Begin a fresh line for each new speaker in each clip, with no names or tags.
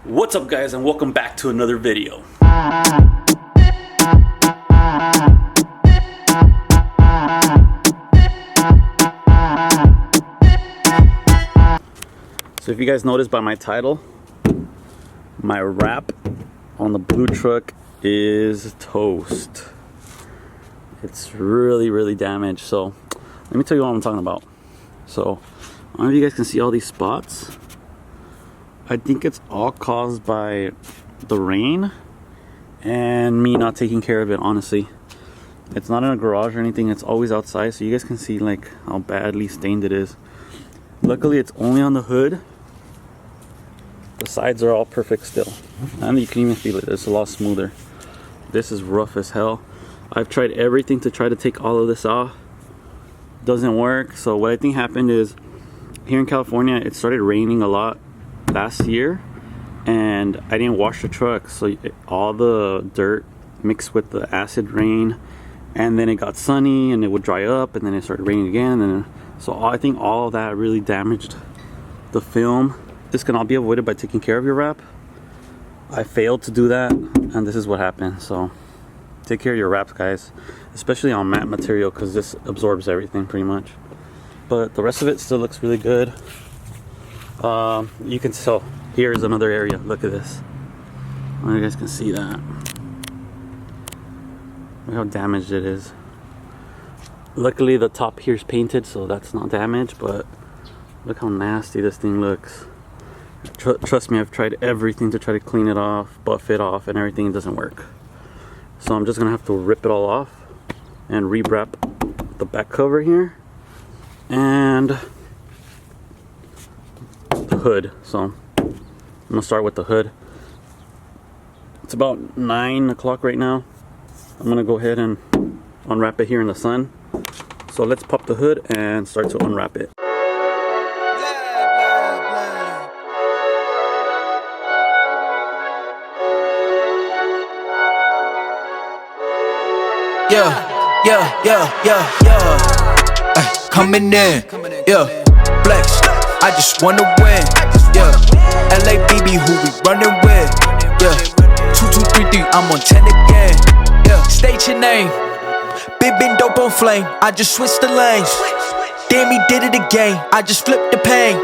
What's up guys, and welcome back to another video. So if you guys noticed by my title, my wrap on the blue truck is toast. It's really damaged. So let me tell you what I'm talking about. So I don't know if you guys can see all these spots. I think it's all caused by the rain and me not taking care of it, honestly. It's not in a garage or anything, it's always outside, so you guys can see like how badly stained it is. Luckily it's only on the hood. The sides are all perfect still, and you can even feel it, it's a lot smoother. This is rough as hell. I've tried everything to try to take all of this off. Doesn't work. So what I think happened is, here in California it started raining a lot last year, and I didn't wash the truck, so all the dirt mixed with the acid rain, and then it got sunny and it would dry up, and then it started raining again, and so I think all of that really damaged the film. This can all be avoided by taking care of your wrap. I failed to do that, and this is what happened. So take care of your wraps, guys, especially on matte material, because this absorbs everything pretty much. But the rest of it still looks really good. You can tell, here's another area. Look at this. I don't know if you guys can see that. Look how damaged it is. Luckily the top here is painted, so that's not damaged, but look how nasty this thing looks. Trust me, I've tried everything to try to clean it off, buff it off, and everything doesn't work. So I'm just gonna have to rip it all off and rewrap the back cover here and the hood. So I'm gonna start with the hood. It's about 9 o'clock right now. I'm gonna go ahead and unwrap it here in the sun. So let's pop the hood and start to unwrap it.
Coming in, flex, I just wanna win, LABB, who we running with, 2233, I'm on 10 again, state your name, been dope on flame, I just switched the lanes, damn he did it again, I just flipped the pain,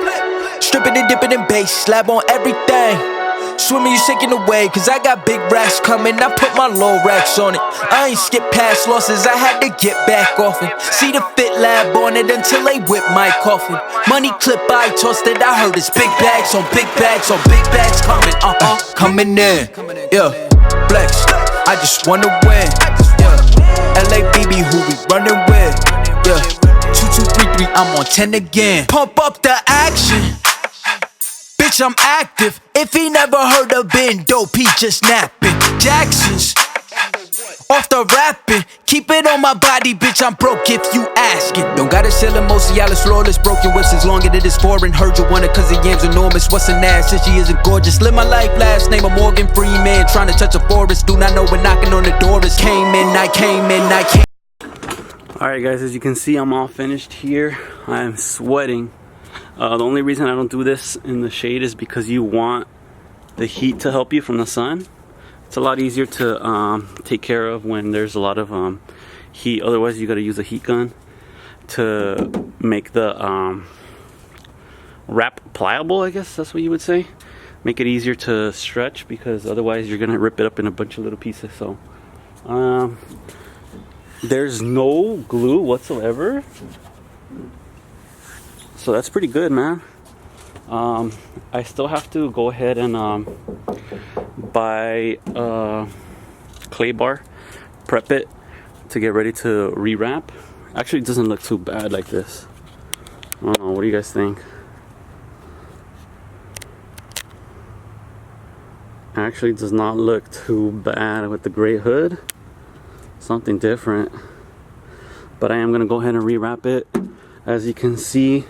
stripping and dipping in bass, slab on everything. Swimming, you sinking away, cause I got big racks coming. I put my low racks on it. I ain't skip past losses, I had to get back off it. See the fit lab on it until they whip my coffin. Money clip, I tossed it, I heard it's big bags on big bags on big bags coming. Coming in, flex, I just wanna win, LABB, who we running with, 2233, I'm on 10 again. Pump up the action, bitch, I'm active. If he never heard of Ben Dope, he just napping. Jackson's off the rapping. Keep it on my body, bitch, I'm broke if you asking. Don't gotta sell him, Mosialis, flawless, broken whips as long as it is foreign. Heard you want it cause the yam's enormous. What's an ass since she isn't gorgeous? Live my life, last name of Morgan Freeman. Trying to touch a forest, do not know when knocking on the door is. Came in.
Alright guys, as you can see, I'm all finished here. I'm sweating. The only reason I don't do this in the shade is because you want the heat to help you from the sun. It's a lot easier to take care of when there's a lot of heat. Otherwise you got to use a heat gun to make the wrap pliable, I guess that's what you would say. Make it easier to stretch, because otherwise you're gonna rip it up in a bunch of little pieces. So there's no glue whatsoever, so that's pretty good, man. I still have to go ahead and buy a clay bar, prep it to get ready to rewrap. Actually, it doesn't look too bad like this. I don't know, what do you guys think? Actually, it does not look too bad with the gray hood. Something different. But I am gonna go ahead and rewrap it. As you can see,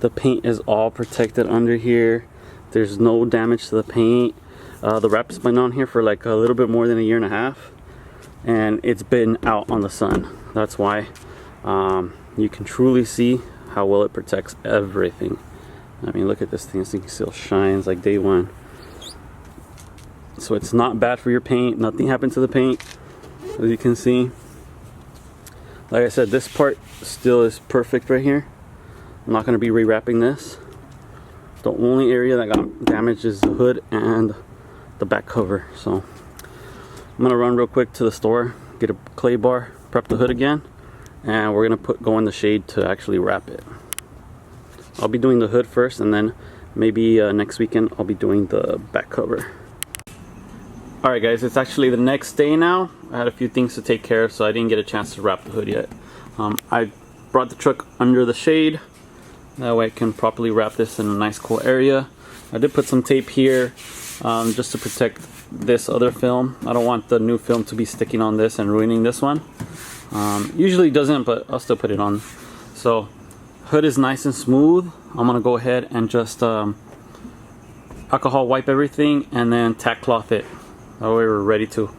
the paint is all protected under here. There's no damage to the paint. The wrap's been on here for like a little bit more than 1.5 years, and it's been out on the sun. That's why you can truly see how well it protects everything. I mean, look at this thing. This thing still shines like day one. so it's not bad for your paint. Nothing happened to the paint, as you can see. Like I said, this part still is perfect right here. I'm not going to be rewrapping this. The only area that got damaged is the hood and the back cover. So I'm going to run real quick to the store, get a clay bar, prep the hood again, and we're going to go in the shade to actually wrap it. I'll be doing the hood first, and then maybe next weekend I'll be doing the back cover. Alright guys, it's actually the next day now. I had a few things to take care of, so I didn't get a chance to wrap the hood yet. I brought the truck under the shade. That way I can properly wrap this in a nice cool area. I did put some tape here just to protect this other film. I don't want the new film to be sticking on this and ruining this one. Usually it doesn't, but I'll still put it on. So hood is nice and smooth. I'm gonna go ahead and just alcohol wipe everything and then tack cloth it. That way we're ready to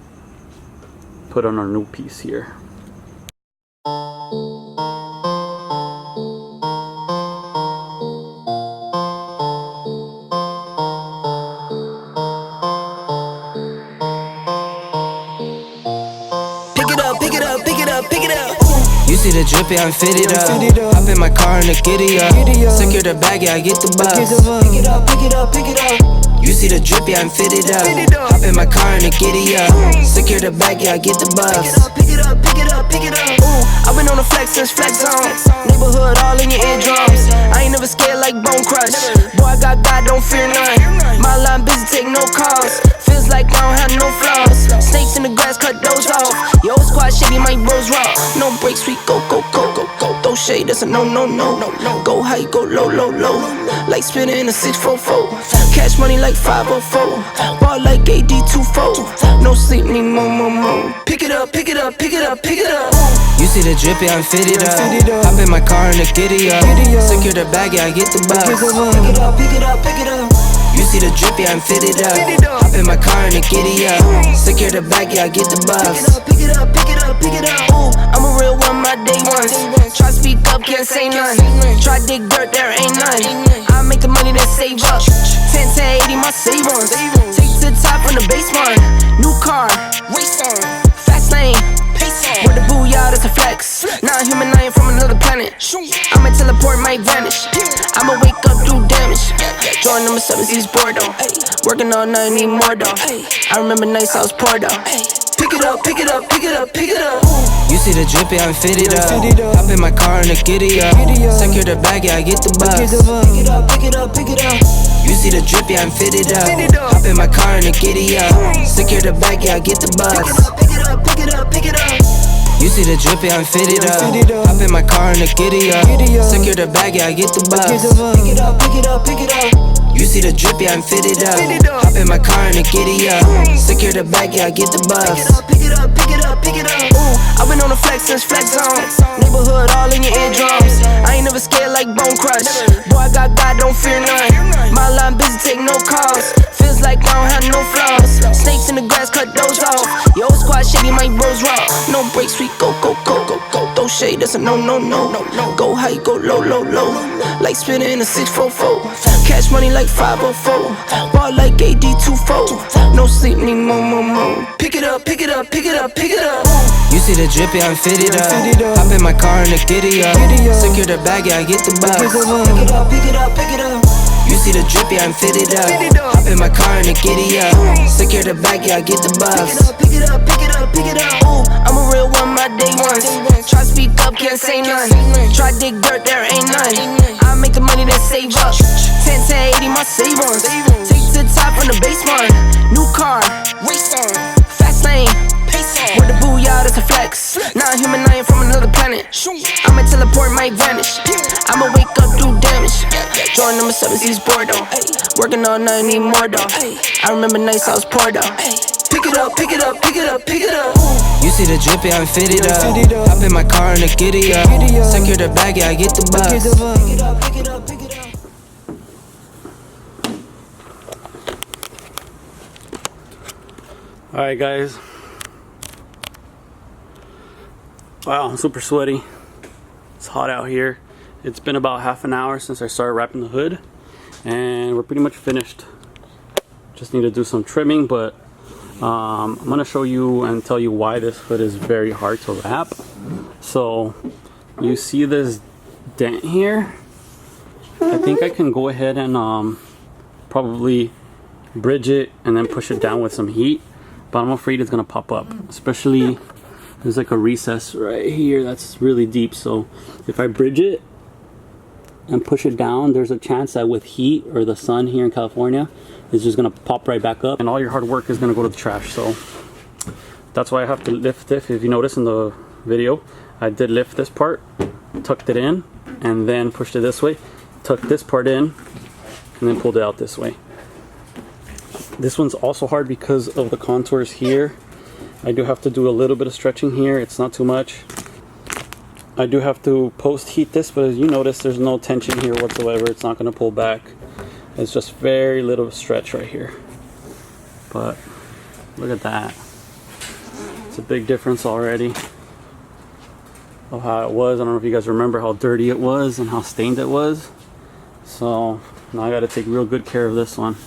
put on our new piece here.
Pick it up, pick it up, pick it up, pick it up. You see the drippy, I'm fitted up. Hop in my car and the giddy up. Secure the bag, yeah, I get the bus. Pick it up, pick it up, pick it up. You see the drippy, I'm fitted up. Hop in my car and the giddy up. Secure the bag, yeah, I get the bus. Pick it up, pick it up, pick it up, pick it up. Ooh, I've been on the flex since flex zone. Neighborhood all in your eardrums. I ain't never scared like Bone Crush. Boy, I got God, don't fear none. My line busy, take no calls. Feels like I don't have no flaws. Snakes in the grass, cut those off. Yo, squad shady, my bros raw. No breaks, we go, go, go, go, go. Throw shade, that's a no, no, no. Go high, go low, low, low. Like spinning in a 644. Cash money like 504. Ball like AD24. No sleep, need more, more, more. Pick it up, pick it up, pick it up, pick it up. You see the drippy, I'm fitted up. Hop in my car and the giddy up. Secure the bag, yeah, I get the bus. Pick it up, pick it up, pick it up. You see the drippy, I'm fitted up. Hop in my car and the giddy up. Secure the bag, yeah, I get the bus. Pick it up, pick it up, pick it up, pick it up. Ooh, I'm a real one, my day ones. Try speak up, can't say none. Try dig dirt, there ain't none. I make the money that save up. 10 to 80, my save ones. Take to the top on the basement. New car, race on. Fast lane, pace on. With the booyah, that's a flex. Not human, I ain't from another planet. I'ma teleport, might vanish. I'ma wake up, do damage. Join number 7, East Bordeaux. Working all night, need more though. I remember nights I was poor though. Pick it up, pick it up, pick it up, pick it up. You see the drippy, I'm fitted up. Hop in my car and the giddy up. Secure the bag, yeah, I get the bus. Pick it up, pick it up, pick it up. You see the drippy, I'm fitted up. Hop in my car and the giddy up. Secure the bag, yeah, I get the bus. Pick it up, pick it up, pick it up, pick it up. You see the drippy, I'm fitted up. Hop in my car and the giddy up. Secure the bag, yeah, I get the bus. Pick it up, pick it up, pick it up. You see the drippy, I'm fitted up. Hop in my car and the giddy up. Secure the bag, yeah, I get the bus. Pick it up, pick it up, pick it up, pick it up. Ooh, I've been on the flex since flex zone. Neighborhood all in your eardrums. I ain't never scared like Bone Crush. Boy, I got God, don't fear none. My line busy, take no calls. Feels like I don't have no flaws. Snakes in the grass, cut those off. Yo, squad shady, my bros raw. No breaks, we go, go, go, go, go. Throw shade, that's a no, no, no. Go high, go low, low, low. Like spinning in a 644. Cash money like 504. Ball like AD24. No sleep, need more, more, more. Pick it up, pick it up, pick it up, pick it up. You see the drippy, I'm fitted up. Hop in my car and the giddy up. Secure the bag, yeah, I get the bus. Pick it up, pick it up, pick it up. You see the drippy, I'm fitted up. Hop in my car and the giddy up. Secure the bag, yeah, I get the bus. Pick it up, pick it up, pick it up, pick it up. Ooh, I'm a real one, my day ones. Try speak up, can't say none. Try dig dirt, there ain't none. I make the money that save up. 10 to 80, my save ones. Take to the top on the basement. New car, race on. Fast lane, pace on. With the booyah, that's a flex. Not human, I ain't from another planet. I'ma teleport, might vanish. I'ma wake up, do damage. Join number 7, East Bordeaux. Working all night, need more though. I remember nights I was poor though. Pick it up, pick it up, pick it up, pick it up. You see the drippy, I'm fitted up. Hop in my car and the giddy up. Secure the bag, yeah, I get the bus. Pick it up, pick it up, pick it up.
Alright guys. Wow, I'm super sweaty. It's hot out here. It's been about half an hour since I started wrapping the hood, and we're pretty much finished. Just need to do some trimming, but I'm going to show you and tell you why this hood is very hard to wrap. So you see this dent here? I think I can go ahead and probably bridge it and then push it down with some heat, but I'm afraid it's going to pop up, especially there's like a recess right here that's really deep. So if I bridge it and push it down, there's a chance that with heat or the sun here in California, it's just gonna pop right back up and all your hard work is gonna go to the trash. So that's why I have to lift it. If you notice in the video, I did lift this part, tucked it in, and then pushed it this way, tucked this part in, and then pulled it out this way. This one's also hard because of the contours here. I do have to do a little bit of stretching here. It's not too much. I do have to post heat this, but as you notice, there's no tension here whatsoever. It's not going to pull back. It's just very little stretch right here. But look at that. It's a big difference already of how it was. I don't know if you guys remember how dirty it was and how stained it was. So now I got to take real good care of this one.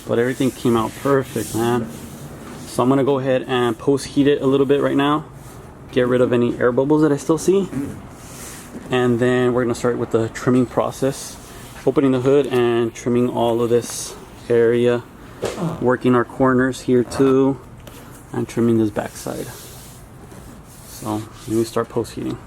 But everything came out perfect, man. So I'm gonna go ahead and post heat it a little bit right now, get rid of any air bubbles that I still see, and then we're gonna start with the trimming process, opening the hood and trimming all of this area, working our corners here too, and trimming this back side. So let me start post heating.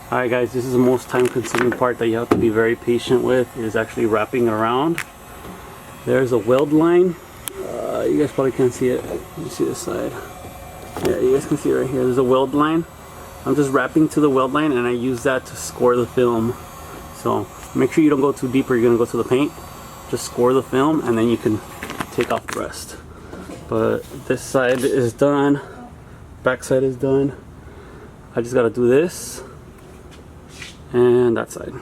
Alright guys, this is the most time consuming part that you have to be very patient with, is actually wrapping it around. There's a weld line. You guys probably can't see it. You see this side. Yeah, you guys can see it right here. There's a weld line. I'm just wrapping to the weld line and I use that to score the film. So make sure you don't go too deep or you're going to go to the paint. Just score the film and then you can take off the rest. But this side is done. Back side is done. I just got to do this. And that side.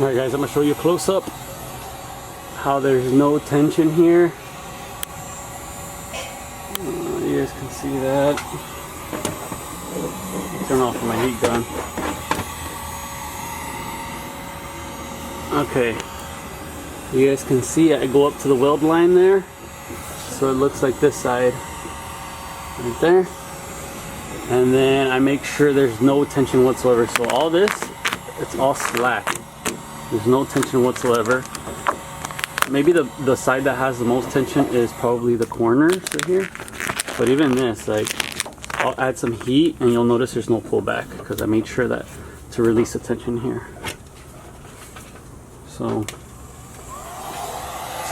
Alright guys, I'm going to show you a close-up how there's no tension here. You guys can see that. Turn off my heat gun. Okay, you guys can see I go up to the weld line there, so it looks like this side right there, and then I make sure there's no tension whatsoever. So all this, it's all slack, there's no tension whatsoever. Maybe the side that has the most tension is probably the corners right here, but even this, like, I'll add some heat and you'll notice there's no pullback because I made sure that to release the tension here. So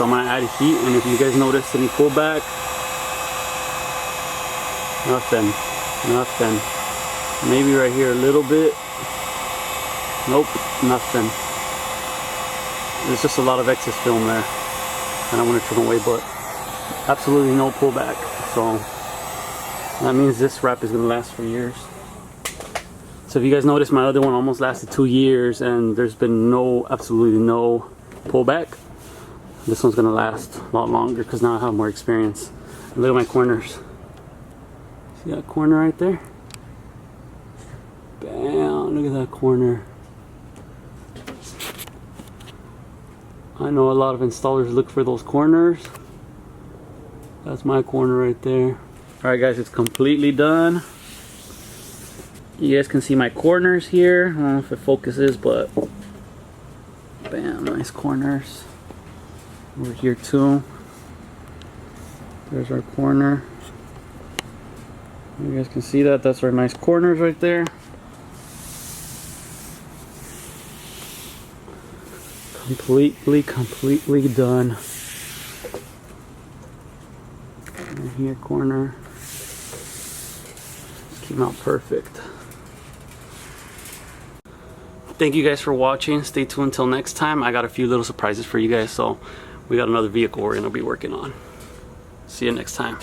I'm gonna add heat, and if you guys notice any pullback, nothing. Maybe right here a little bit. Nope, nothing. There's just a lot of excess film there, and I want to trim away, but absolutely no pullback. So that means this wrap is gonna last for years. So if you guys notice, my other one almost lasted 2 years, and there's been absolutely no pullback. This one's gonna last a lot longer because now I have more experience. And look at my corners. See that corner right there? Bam! Look at that corner. I know a lot of installers look for those corners. That's my corner right there. Alright guys, it's completely done. You guys can see my corners here. I don't know if it focuses, but bam, nice corners. Over here too. There's our corner. You guys can see that. That's our nice corners right there. Completely done. Right here, corner. Came out perfect. Thank you guys for watching. Stay tuned until next time. I got a few little surprises for you guys, so we got another vehicle we're gonna be working on. See you next time.